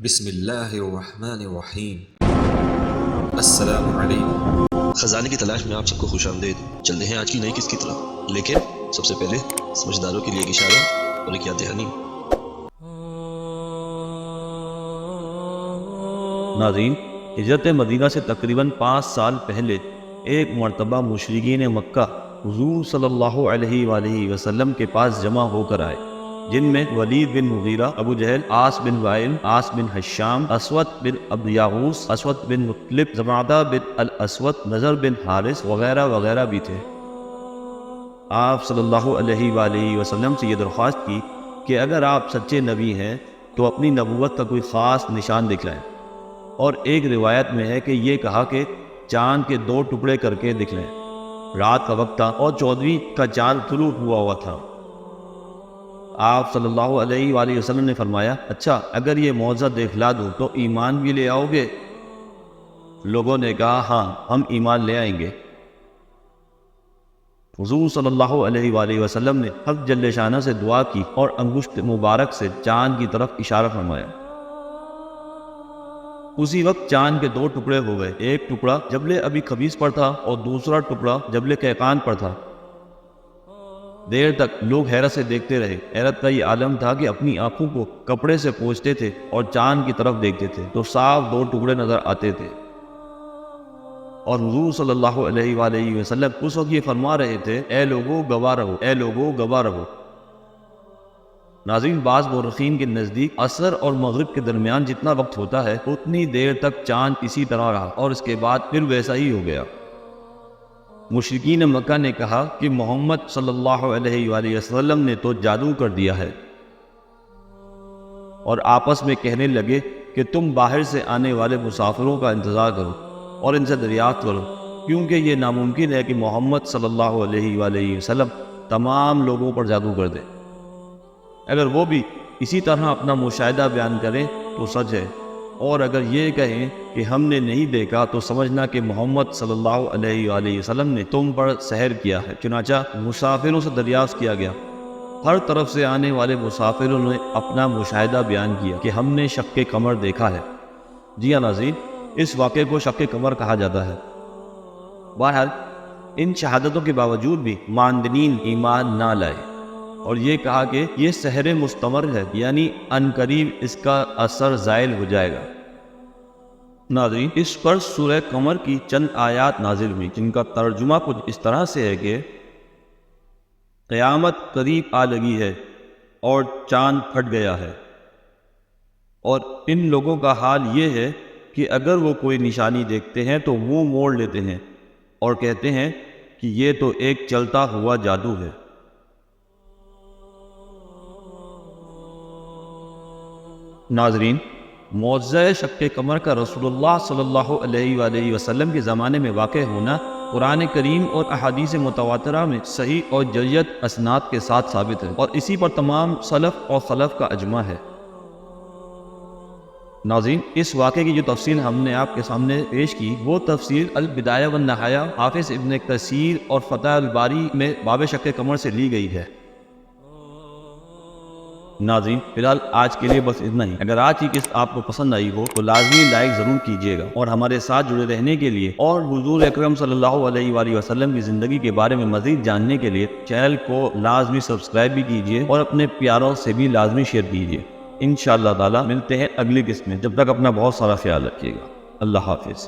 بسم اللہ الرحمن الرحیم۔ السلام علیکم۔ خزانے کی تلاش میں آپ سب کو خوش آمدید۔ چلتے ہیں آج کی نئی قسط کی طرف، لیکن سب سے پہلے سمجھداروں کے لیے ایک اشارہ اور ایک یاد دہانی۔ ناظرین، ہجرت مدینہ سے تقریباً 5 سال پہلے ایک مرتبہ مشرکین مکہ حضور صلی اللہ علیہ وآلہ وسلم کے پاس جمع ہو کر آئے، جن میں ولید بن مغیرہ، ابو جہل، عاص بن وائل، عاص بن حشام، اسود بن عبد یاغوث، اسود بن مطلب، زمعہ بن الاسود، نضر بن حارث وغیرہ وغیرہ بھی تھے۔ آپ صلی اللہ علیہ وآلہ وسلم سے یہ درخواست کی کہ اگر آپ سچے نبی ہیں تو اپنی نبوت کا کوئی خاص نشان دکھلائیں، اور ایک روایت میں ہے کہ یہ کہا کہ چاند کے 2 ٹکڑے کر کے دکھلائیں۔ رات کا وقت تھا اور 14ویں کا چاند طلوع ہوا تھا۔ آپ صلی اللہ علیہ وآلہ وسلم نے فرمایا، اچھا اگر یہ معجزہ دکھلا دوں تو ایمان بھی لے آؤ گے؟ لوگوں نے کہا ہاں، ہم ایمان لے آئیں گے۔ حضور صلی اللہ علیہ وآلہ وسلم نے حق جل شانہ سے دعا کی اور انگشت مبارک سے چاند کی طرف اشارہ فرمایا۔ اسی وقت چاند کے 2 ٹکڑے ہو گئے، ایک ٹکڑا جبل ابی قبیس پر تھا اور دوسرا ٹکڑا جبل قیقان پر تھا۔ دیر تک لوگ حیرت سے دیکھتے رہے۔ حیرت کا یہ عالم تھا کہ اپنی آنکھوں کو کپڑے سے پوچھتے تھے اور چاند کی طرف دیکھتے تھے تو صاف 2 ٹکڑے نظر آتے تھے، اور حضور صلی اللہ علیہ وآلہ وسلم اس وقت یہ فرما رہے تھے، اے لوگو گواہ رہو، اے لوگو گواہ رہو۔ ناظرین، بعض مورخین کے نزدیک عصر اور مغرب کے درمیان جتنا وقت ہوتا ہے اتنی دیر تک چاند اسی طرح رہا اور اس کے بعد پھر ویسا ہی ہو گیا۔ مشرکین مکہ نے کہا کہ محمد صلی اللہ علیہ وآلہ وسلم نے تو جادو کر دیا ہے، اور آپس میں کہنے لگے کہ تم باہر سے آنے والے مسافروں کا انتظار کرو اور ان سے دریافت کرو، کیونکہ یہ ناممکن ہے کہ محمد صلی اللہ علیہ وآلہ وسلم تمام لوگوں پر جادو کر دے۔ اگر وہ بھی اسی طرح اپنا مشاہدہ بیان کریں تو سچ ہے، اور اگر یہ کہیں کہ ہم نے نہیں دیکھا تو سمجھنا کہ محمد صلی اللہ علیہ وآلہ وسلم نے تم پر سحر کیا ہے۔ چنانچہ مسافروں سے دریافت کیا گیا۔ ہر طرف سے آنے والے مسافروں نے اپنا مشاہدہ بیان کیا کہ ہم نے شق قمر دیکھا ہے۔ جی ہاں ناظرین، اس واقعے کو شق قمر کہا جاتا ہے۔ بہرحال ان شہادتوں کے باوجود بھی ماندنین ایمان نہ لائے اور یہ کہا کہ یہ سحر مستمر ہے، یعنی عنقریب اس کا اثر زائل ہو جائے گا۔ ناظرین، اس پر سورہ قمر کی چند آیات نازل ہوئی جن کا ترجمہ کچھ اس طرح سے ہے کہ قیامت قریب آ لگی ہے اور چاند پھٹ گیا ہے، اور ان لوگوں کا حال یہ ہے کہ اگر وہ کوئی نشانی دیکھتے ہیں تو منہ موڑ لیتے ہیں اور کہتے ہیں کہ یہ تو ایک چلتا ہوا جادو ہے۔ ناظرین، معجزہ شق قمر کا رسول اللہ صلی اللہ علیہ وآلہ وسلم کے زمانے میں واقع ہونا قرآن کریم اور احادیث متواترہ میں صحیح اور جید اسناد کے ساتھ ثابت ہے، اور اسی پر تمام سلف اور خلف کا اجماع ہے۔ ناظرین، اس واقعے کی جو تفصیل ہم نے آپ کے سامنے پیش کی وہ تفصیل البدایہ والنہایہ حافظ ابن کثیر اور فتح الباری میں باب شق قمر سے لی گئی ہے۔ ناظرین، فی الحال آج کے لیے بس اتنا ہی۔ اگر آج کی قسط آپ کو پسند آئی ہو تو لازمی لائک ضرور کیجیے گا، اور ہمارے ساتھ جڑے رہنے کے لیے اور حضور اکرم صلی اللہ علیہ وآلہ وسلم کی زندگی کے بارے میں مزید جاننے کے لیے چینل کو لازمی سبسکرائب بھی کیجیے اور اپنے پیاروں سے بھی لازمی شیئر کیجیے۔ انشاءاللہ تعالی ملتے ہیں اگلی قسط میں، جب تک اپنا بہت سارا خیال رکھیے گا۔ اللہ حافظ۔